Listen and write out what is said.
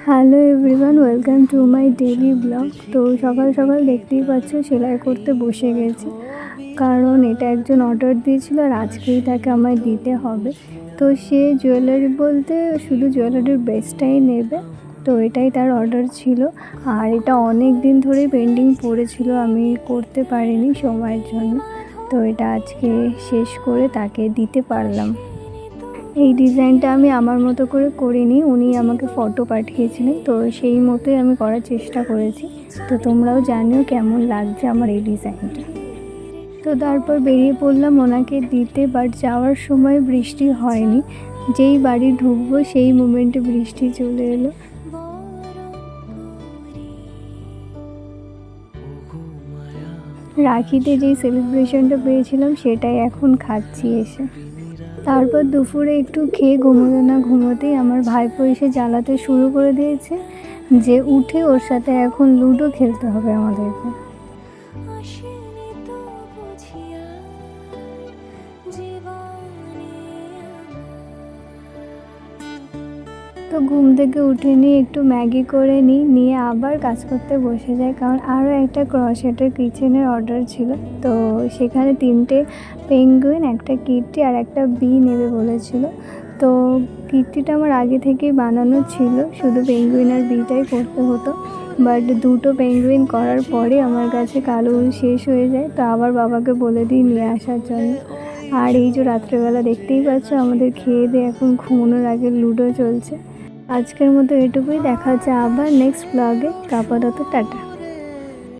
Hello everyone, welcome to my daily blog. তো সকাল সকাল দেখতেই পাচ্ছ সেলাই করতে বসে গেছি, কারণ এটা একজন অর্ডার দিয়েছিল আর আজকেই তাকে আমায় দিতে হবে। তো সে জুয়েলারি বলতে শুধু জুয়েলারির বেসটাই নেবে, তো এটাই তার অর্ডার ছিল। আর এটা অনেক দিন ধরেই পেন্ডিং পড়েছিল, আমি করতে পারিনি সময়ের জন্য। তো এটা আজকে শেষ করে তাকে দিতে পারলাম। এই ডিজাইনটা আমি আমার মতো করে করিনি, উনি আমাকে ফটো পাঠিয়েছিলেন, তো সেই মতোই আমি করার চেষ্টা করেছি। তো তোমরাও জানিও কেমন লাগছে আমার এই ডিজাইনটা। তো তারপর বেরিয়ে পড়লাম ওনাকে দিতে, বাট যাওয়ার সময় বৃষ্টি হয়নি। যেই বাড়ি ঢুকবো সেই মোমেন্টে বৃষ্টি চলে এলো। রাখিতে যেই সেলিব্রেশনটা পেয়েছিলাম সেটাই এখন খাচ্ছি এসে। তারপর দুপুরে একটু খেয়ে ঘুমোতেই আমার ভাইপো এসে জ্বালাতে শুরু করে দিয়েছে যে উঠে ওর সাথে এখন লুডো খেলতে হবে আমাদেরকে। তো ঘুম থেকে উঠে নিয়ে একটু ম্যাগি করে নিয়ে আবার কাজ করতে বসে যায়, কারণ আরও একটা ক্রোশেটের কিচেনের অর্ডার ছিল। তো সেখানে 3টে পেঙ্গুইন, একটা কিটি আর একটা বি নেবে বলেছিল। তো কিটিটা আমার আগে থেকেই বানানো ছিল, শুধু পেঙ্গুইন আর বিটাই করতে হতো। বাট 2টো পেঙ্গুইন করার পরে আমার কাছে কালো উল শেষ হয়ে যায়, তো আবার বাবাকে বলে দিই নিয়ে আসার জন্য। আর এই যে রাত্রেবেলা দেখতেই পাচ্ছ আমাদের খেয়ে দিয়ে এখন ঘুমানোর আগে লুডো চলছে। আজকের মতো এটুকুই, দেখা হচ্ছে আবার নেক্সট ব্লগে। আপাতত টাটা।